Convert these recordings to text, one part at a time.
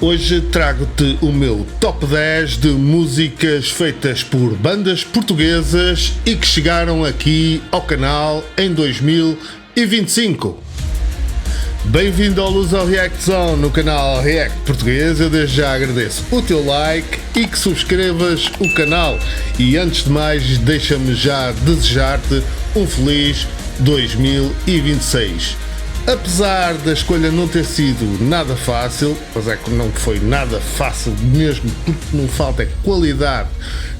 Hoje trago-te o meu top 10 de músicas feitas por bandas portuguesas e que chegaram aqui ao canal em 2025. Bem-vindo ao Luz ao React Zone no canal React Português. Eu desde já agradeço o teu like e que subscrevas o canal. E antes de mais, deixa-me já desejar-te um feliz 2026. Apesar da escolha não ter sido nada fácil, mas é que não foi nada fácil mesmo, porque não falta qualidade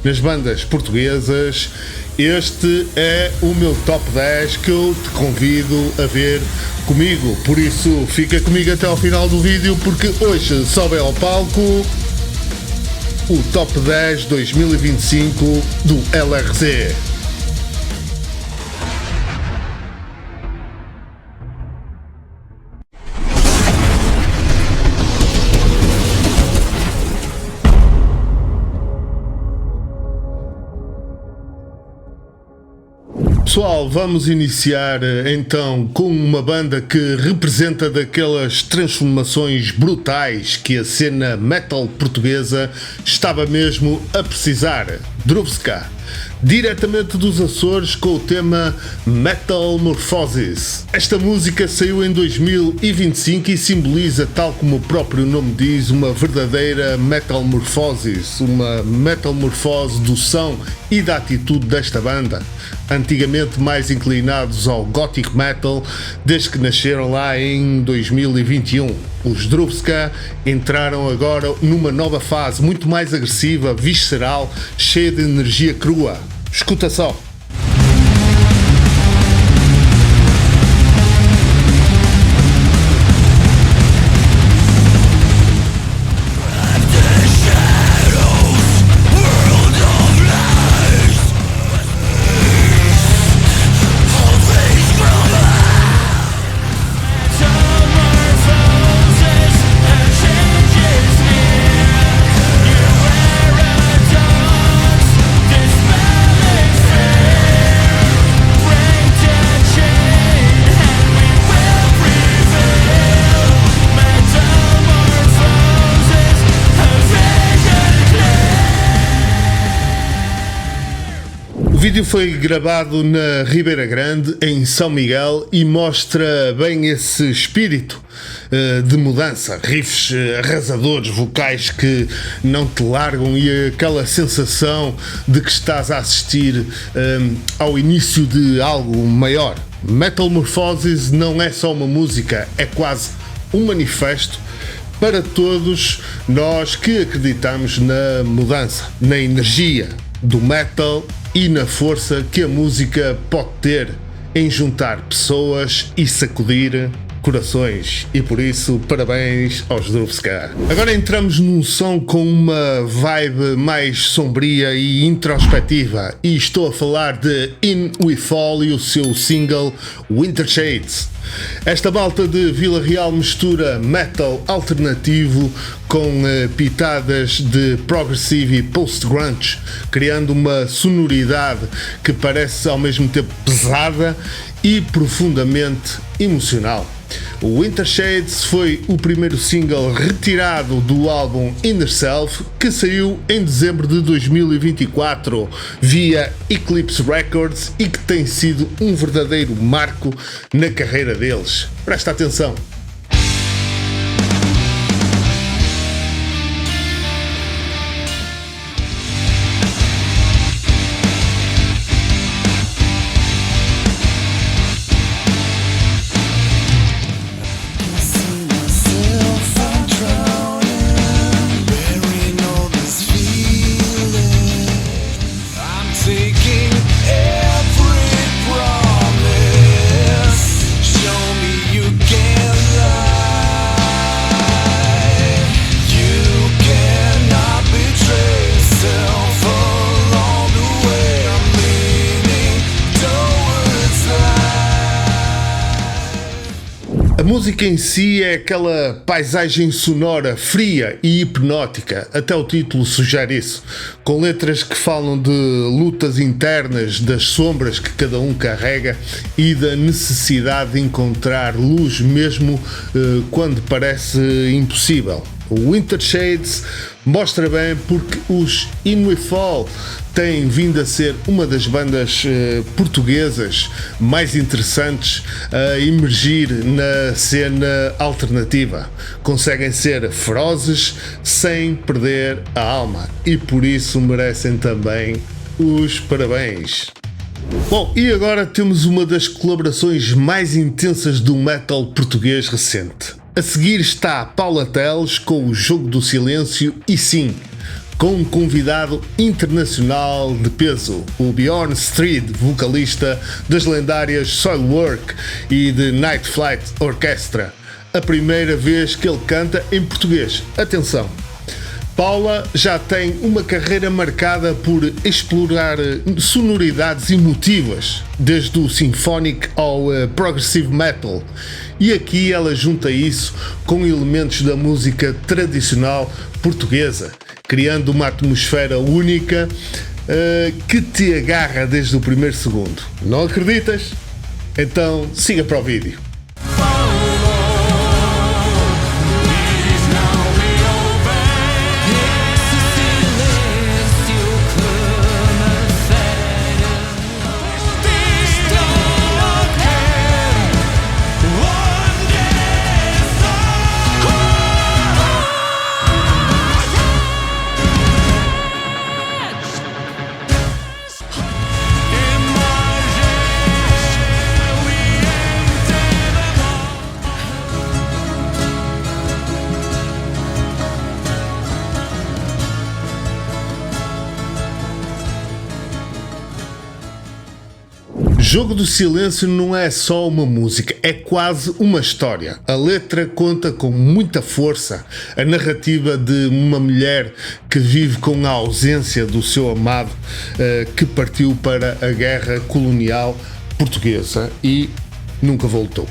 nas bandas portuguesas, este é o meu top 10 que eu te convido a ver comigo. Por isso, fica comigo até ao final do vídeo, porque hoje sobe ao palco o top 10 2025 do LRZ. Pessoal, vamos iniciar então com uma banda que representa daquelas transformações brutais que a cena metal portuguesa estava mesmo a precisar. Druvska, diretamente dos Açores com o tema Metalmorphosis. Esta música saiu em 2025 e simboliza, tal como o próprio nome diz, uma verdadeira metalmorphosis, uma metamorfose do som e da atitude desta banda. Antigamente mais inclinados ao gothic metal, desde que nasceram lá em 2021. Os Druvska entraram agora numa nova fase, muito mais agressiva, visceral, cheia de energia crua. Escuta só. O vídeo foi gravado na Ribeira Grande, em São Miguel, e mostra bem esse espírito de mudança, riffs arrasadores, vocais que não te largam e aquela sensação de que estás a assistir ao início de algo maior. Metalmorphosis não é só uma música, é quase um manifesto para todos nós que acreditamos na mudança, na energia do metal e na força que a música pode ter em juntar pessoas e sacudir corações, e por isso parabéns aos Druvska. Agora entramos num som com uma vibe mais sombria e introspectiva, e estou a falar de In We Fall e o seu single Winter Shades. Esta malta de Vila Real mistura metal alternativo com pitadas de progressive e post-grunge, criando uma sonoridade que parece ao mesmo tempo pesada e profundamente emocional. O Winter Shades foi o primeiro single retirado do álbum Inner Self, que saiu em dezembro de 2024 via Eclipse Records e que tem sido um verdadeiro marco na carreira deles. Presta atenção! A música em si é aquela paisagem sonora fria e hipnótica, até o título sugere isso, com letras que falam de lutas internas, das sombras que cada um carrega e da necessidade de encontrar luz mesmo quando parece impossível. O Winter Shades mostra bem porque os In We Fall têm vindo a ser uma das bandas portuguesas mais interessantes a emergir na cena alternativa. Conseguem ser ferozes sem perder a alma e por isso merecem também os parabéns. Bom, e agora temos uma das colaborações mais intensas do metal português recente. A seguir está Paula Teles com o Jogo do Silêncio e sim, com um convidado internacional de peso, o Bjorn Strid, vocalista das lendárias Soilwork e de Night Flight Orchestra. A primeira vez que ele canta em português. Atenção! Paula já tem uma carreira marcada por explorar sonoridades emotivas, desde o symphonic ao progressive metal, e aqui ela junta isso com elementos da música tradicional portuguesa, criando uma atmosfera única que te agarra desde o primeiro segundo. Não acreditas? Então siga para o vídeo. Jogo do Silêncio não é só uma música, é quase uma história. A letra conta com muita força a narrativa de uma mulher que vive com a ausência do seu amado que partiu para a guerra colonial portuguesa e nunca voltou.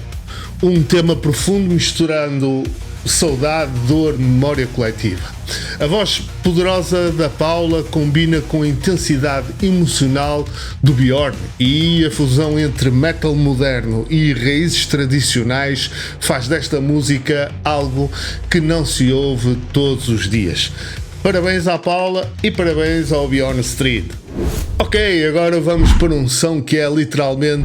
Um tema profundo misturando saudade, dor, memória coletiva. A voz poderosa da Paula combina com a intensidade emocional do Bjorn e a fusão entre metal moderno e raízes tradicionais faz desta música algo que não se ouve todos os dias. Parabéns à Paula e parabéns ao Bjorn Strid. Ok, agora vamos para um som que é literalmente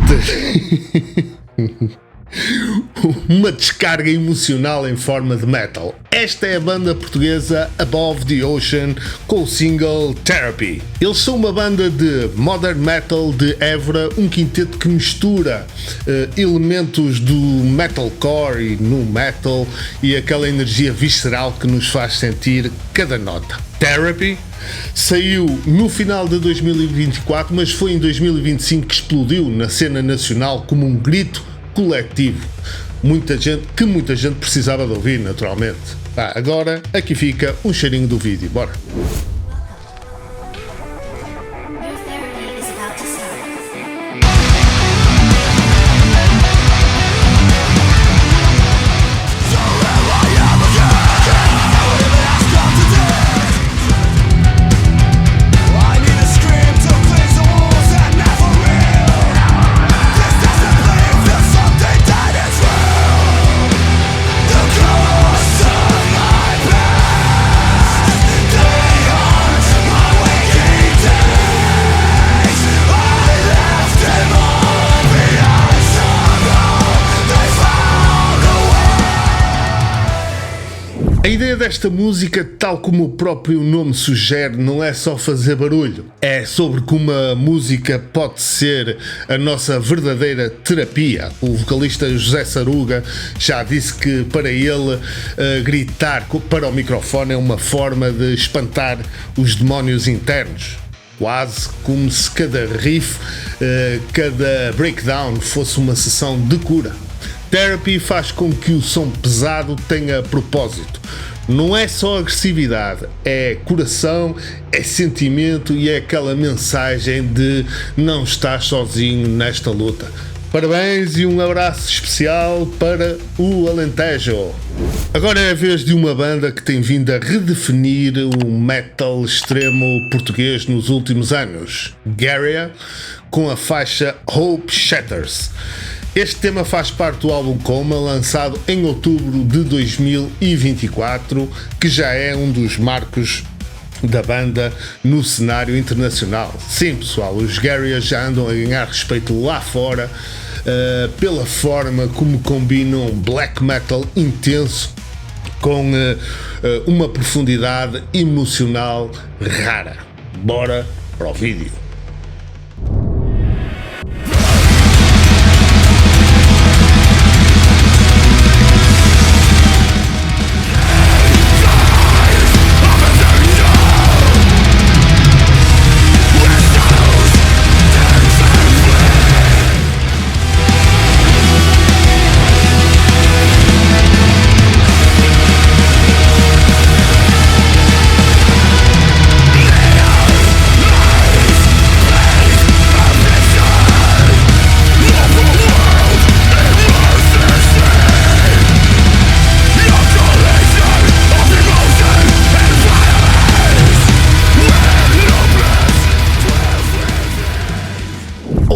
uma descarga emocional em forma de metal. Esta é a banda portuguesa Above the Ocean com o single Therapy. Eles são uma banda de modern metal de Évora, um quinteto que mistura elementos do metalcore e nu metal e aquela energia visceral que nos faz sentir cada nota. Therapy saiu no final de 2024, mas foi em 2025 que explodiu na cena nacional como um grito coletivo. Muita gente precisava de ouvir, naturalmente. Agora aqui fica um cheirinho do vídeo. Bora! A ideia desta música, tal como o próprio nome sugere, não é só fazer barulho. É sobre como a música pode ser a nossa verdadeira terapia. O vocalista José Saruga já disse que para ele gritar para o microfone é uma forma de espantar os demónios internos. Quase como se cada riff, cada breakdown fosse uma sessão de cura. Therapy faz com que o som pesado tenha propósito. Não é só agressividade, é coração, é sentimento e é aquela mensagem de não estás sozinho nesta luta. Parabéns e um abraço especial para o Alentejo. Agora é a vez de uma banda que tem vindo a redefinir o metal extremo português nos últimos anos. Garia, com a faixa Hope Shatters. Este tema faz parte do álbum Coma, lançado em outubro de 2024, que já é um dos marcos da banda no cenário internacional. Sim, pessoal, os Garia já andam a ganhar respeito lá fora pela forma como combinam black metal intenso com uma profundidade emocional rara. Bora para o vídeo.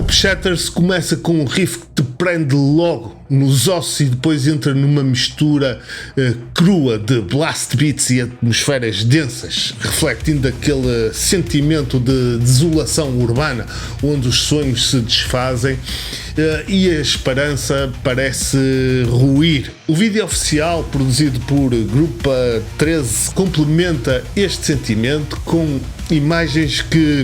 Shatters começa com um riff que te prende logo nos ossos e depois entra numa mistura crua de blast beats e atmosferas densas, refletindo aquele sentimento de desolação urbana onde os sonhos se desfazem e a esperança parece ruir. O vídeo oficial, produzido por Grupa 13, complementa este sentimento com imagens que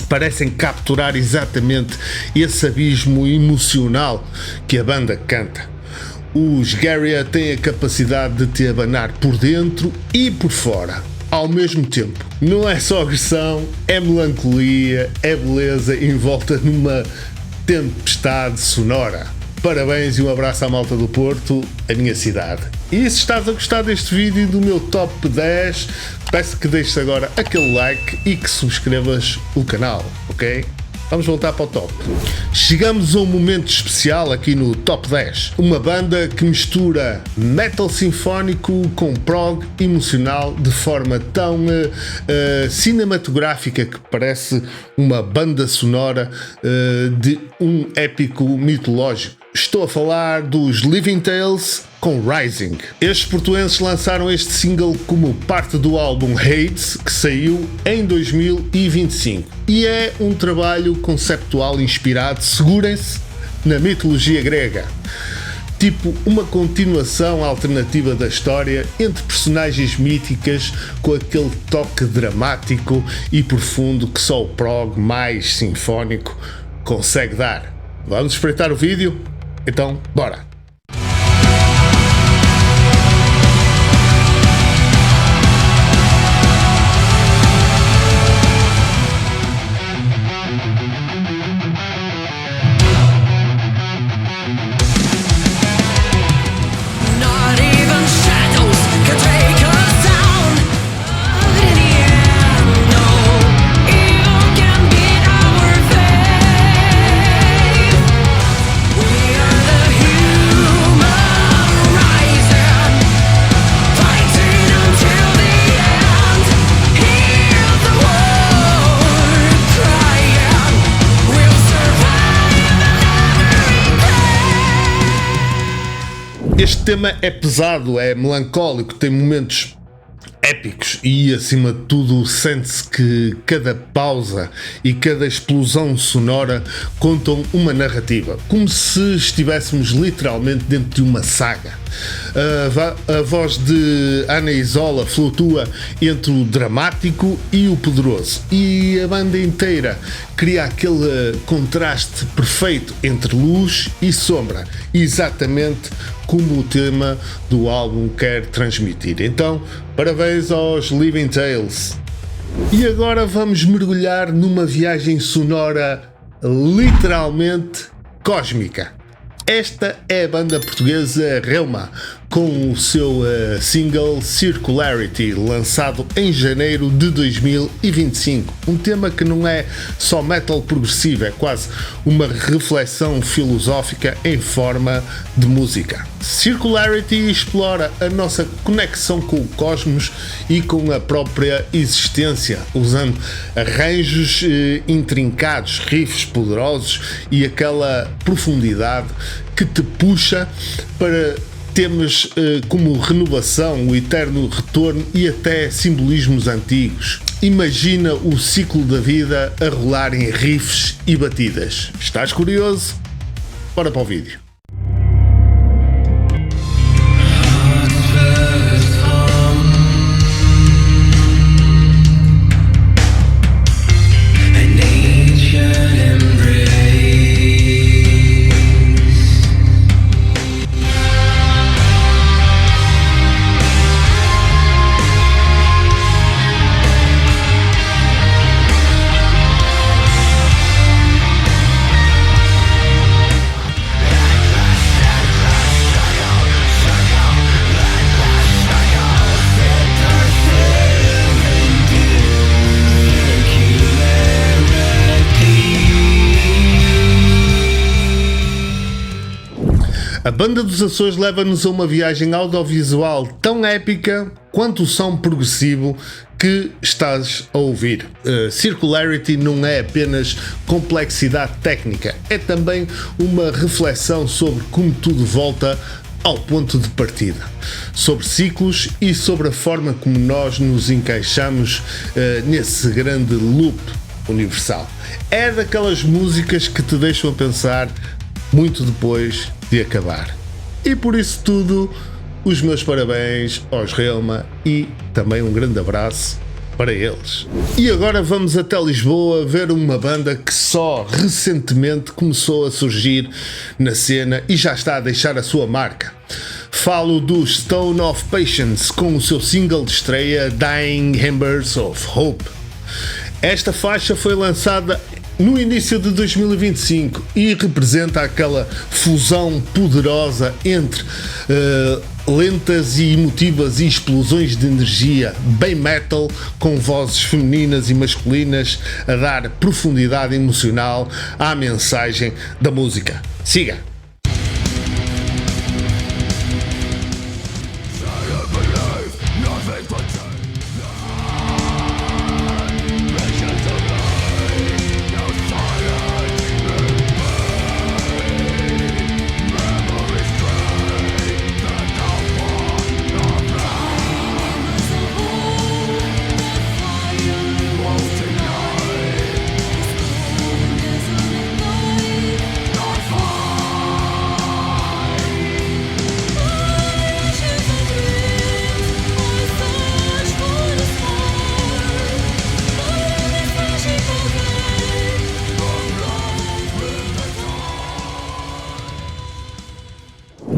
parecem capturar exatamente esse abismo emocional que a banda canta. Os Garia têm a capacidade de te abanar por dentro e por fora, ao mesmo tempo. Não é só agressão, é melancolia, é beleza envolta numa tempestade sonora. Parabéns e um abraço à malta do Porto, a minha cidade. E se estás a gostar deste vídeo do meu top 10, peço que deixes agora aquele like e que subscrevas o canal, ok? Vamos voltar para o top. Chegamos a um momento especial aqui no top 10. Uma banda que mistura metal sinfónico com prog emocional de forma tão cinematográfica que parece uma banda sonora de um épico mitológico. Estou a falar dos Living Tales com Rising. Estes portuenses lançaram este single como parte do álbum Hades, que saiu em 2025. E é um trabalho conceptual inspirado, segurem-se, na mitologia grega. Tipo uma continuação alternativa da história entre personagens míticas com aquele toque dramático e profundo que só o prog mais sinfónico consegue dar. Vamos espreitar o vídeo? Então, bora! Este tema é pesado, é melancólico, tem momentos épicos e, acima de tudo, sente-se que cada pausa e cada explosão sonora contam uma narrativa, como se estivéssemos literalmente dentro de uma saga. A voz de Ana Isola flutua entre o dramático e o poderoso, e a banda inteira cria aquele contraste perfeito entre luz e sombra, exatamente como o tema do álbum quer transmitir. Então, parabéns aos Living Tales. E agora vamos mergulhar numa viagem sonora literalmente cósmica. Esta é a banda portuguesa Reuma, com o seu single Circularity, lançado em janeiro de 2025. Um tema que não é só metal progressivo, é quase uma reflexão filosófica em forma de música. Circularity explora a nossa conexão com o cosmos e com a própria existência, usando arranjos intrincados, riffs poderosos e aquela profundidade que te puxa para temas como renovação, o eterno retorno e até simbolismos antigos. Imagina o ciclo da vida a rolar em riffs e batidas. Estás curioso? Bora para o vídeo. A Banda dos Açores leva-nos a uma viagem audiovisual tão épica quanto o som progressivo que estás a ouvir. Circularity não é apenas complexidade técnica, é também uma reflexão sobre como tudo volta ao ponto de partida, sobre ciclos e sobre a forma como nós nos encaixamos nesse grande loop universal. É daquelas músicas que te deixam a pensar muito depois de acabar. E por isso tudo, os meus parabéns aos Relma e também um grande abraço para eles. E agora vamos até Lisboa ver uma banda que só recentemente começou a surgir na cena e já está a deixar a sua marca. Falo do Stone of Patience com o seu single de estreia Dying Embers of Hope. Esta faixa foi lançada no início de 2025 e representa aquela fusão poderosa entre lentas e emotivas explosões de energia, bem metal, com vozes femininas e masculinas a dar profundidade emocional à mensagem da música. Siga!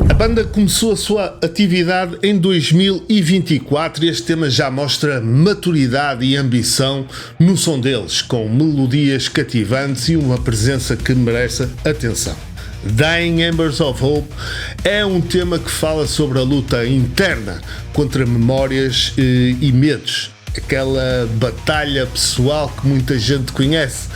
A banda começou a sua atividade em 2024 e este tema já mostra maturidade e ambição no som deles, com melodias cativantes e uma presença que merece atenção. Dying Embers of Hope é um tema que fala sobre a luta interna contra memórias e medos, aquela batalha pessoal que muita gente conhece.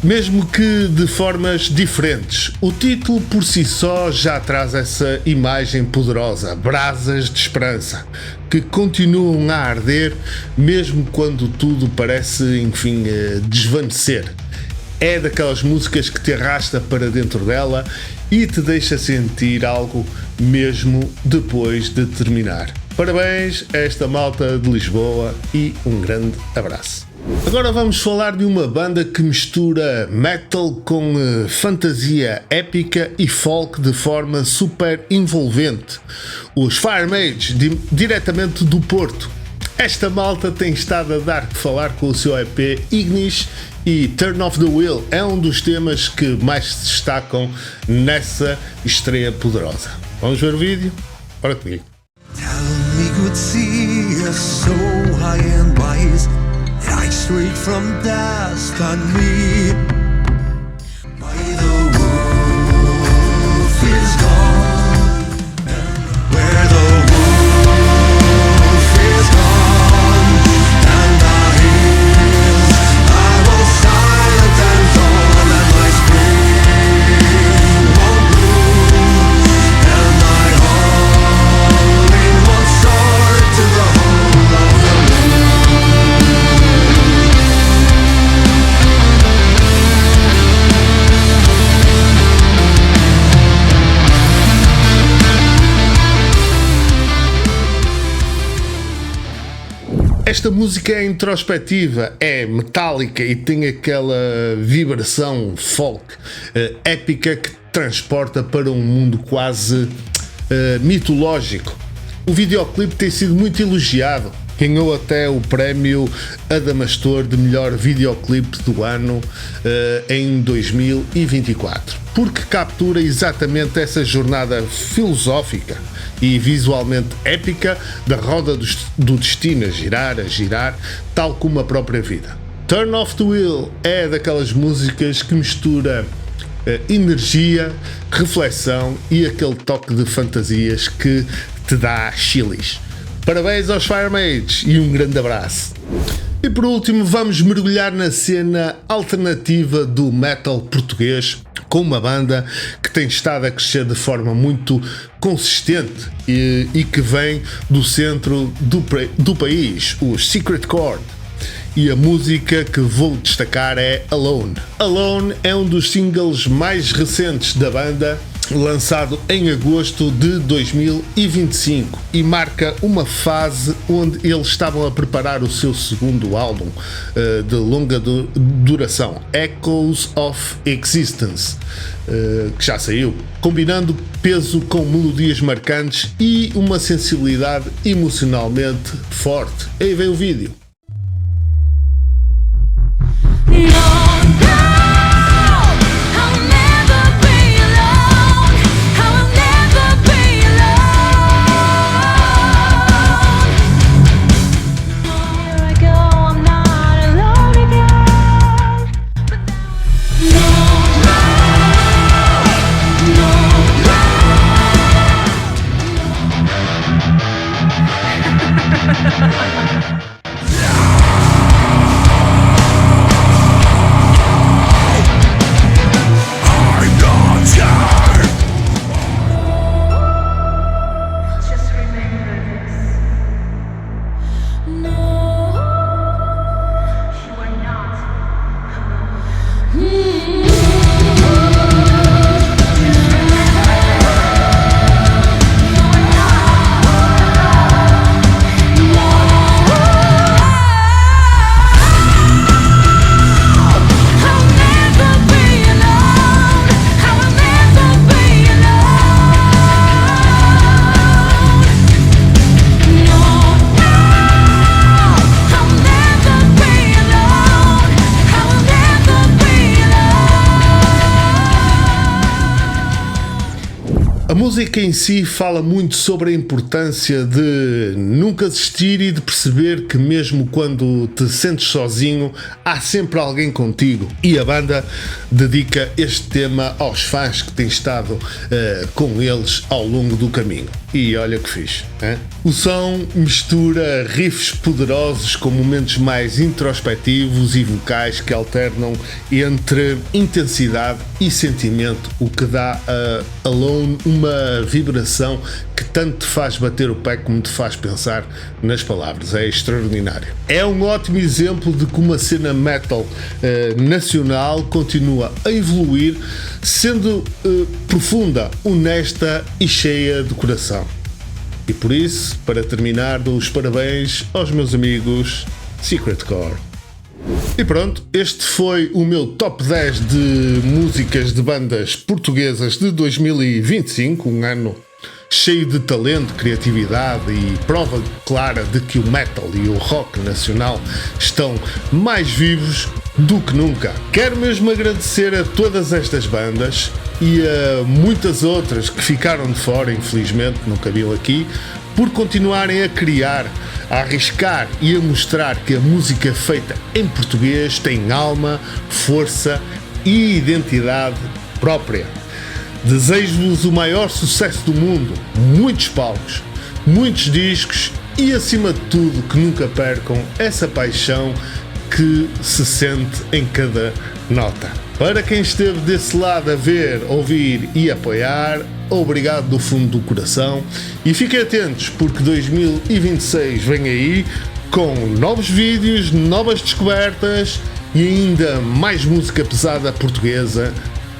Mesmo que de formas diferentes. O título por si só já traz essa imagem poderosa, brasas de esperança, que continuam a arder mesmo quando tudo parece, enfim, desvanecer. É daquelas músicas que te arrasta para dentro dela e te deixa sentir algo mesmo depois de terminar. Parabéns a esta malta de Lisboa e um grande abraço. Agora vamos falar de uma banda que mistura metal com fantasia épica e folk de forma super envolvente. Os Fire Mage, diretamente do Porto. Esta malta tem estado a dar que falar com o seu EP Ignis e Turn Off the Wheel é um dos temas que mais se destacam nessa estreia poderosa. Vamos ver o vídeo? Bora comigo. Straight from destiny. By the wolf is gone Esta música é introspectiva, é metálica e tem aquela vibração folk épica que transporta para um mundo quase mitológico. O videoclipe tem sido muito elogiado, ganhou até o prémio Adamastor de melhor videoclipe do ano em 2024, porque captura exatamente essa jornada filosófica e visualmente épica da roda do destino a girar, tal como a própria vida. Turn Off the Wheel é daquelas músicas que mistura energia, reflexão e aquele toque de fantasias que te dá chilis. Parabéns aos Firemaids e um grande abraço. E por último vamos mergulhar na cena alternativa do metal português, com uma banda que tem estado a crescer de forma muito consistente e que vem do centro do país, os Secret Chord. E a música que vou destacar é Alone. Alone é um dos singles mais recentes da banda, lançado em agosto de 2025 e marca uma fase onde eles estavam a preparar o seu segundo álbum de longa duração, Echoes of Existence, que já saiu, combinando peso com melodias marcantes e uma sensibilidade emocionalmente forte. Aí vem o vídeo. A música em si fala muito sobre a importância de nunca desistir e de perceber que mesmo quando te sentes sozinho, há sempre alguém contigo. E a banda dedica este tema aos fãs que têm estado com eles ao longo do caminho. E olha que fixe, hein? O som mistura riffs poderosos com momentos mais introspectivos e vocais que alternam entre intensidade e sentimento, o que dá a Alone uma vibração que tanto te faz bater o pé como te faz pensar nas palavras. É extraordinário. É um ótimo exemplo de como a cena metal nacional continua a evoluir, sendo profunda, honesta e cheia de coração. E por isso, para terminar, dou os parabéns aos meus amigos Secret Chord. E pronto, este foi o meu top 10 de músicas de bandas portuguesas de 2025, um ano cheio de talento, criatividade e prova clara de que o metal e o rock nacional estão mais vivos do que nunca. Quero mesmo agradecer a todas estas bandas e a muitas outras que ficaram de fora, infelizmente não cabiam aqui, por continuarem a criar, a arriscar e a mostrar que a música feita em português tem alma, força e identidade própria. Desejo-vos o maior sucesso do mundo, muitos palcos, muitos discos e, acima de tudo, que nunca percam essa paixão que se sente em cada nota. Para quem esteve desse lado a ver, ouvir e apoiar, obrigado do fundo do coração e fiquem atentos porque 2026 vem aí com novos vídeos, novas descobertas e ainda mais música pesada portuguesa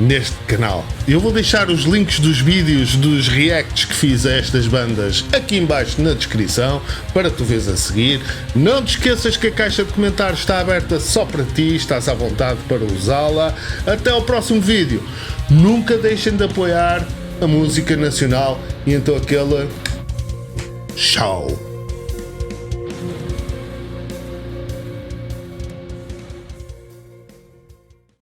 neste canal. Eu vou deixar os links dos vídeos dos reacts que fiz a estas bandas aqui em baixo na descrição para tu veres a seguir. Não te esqueças que a caixa de comentários está aberta só para ti, estás à vontade para usá-la. Até ao próximo vídeo. Nunca deixem de apoiar a música nacional e então aquela... Tchau!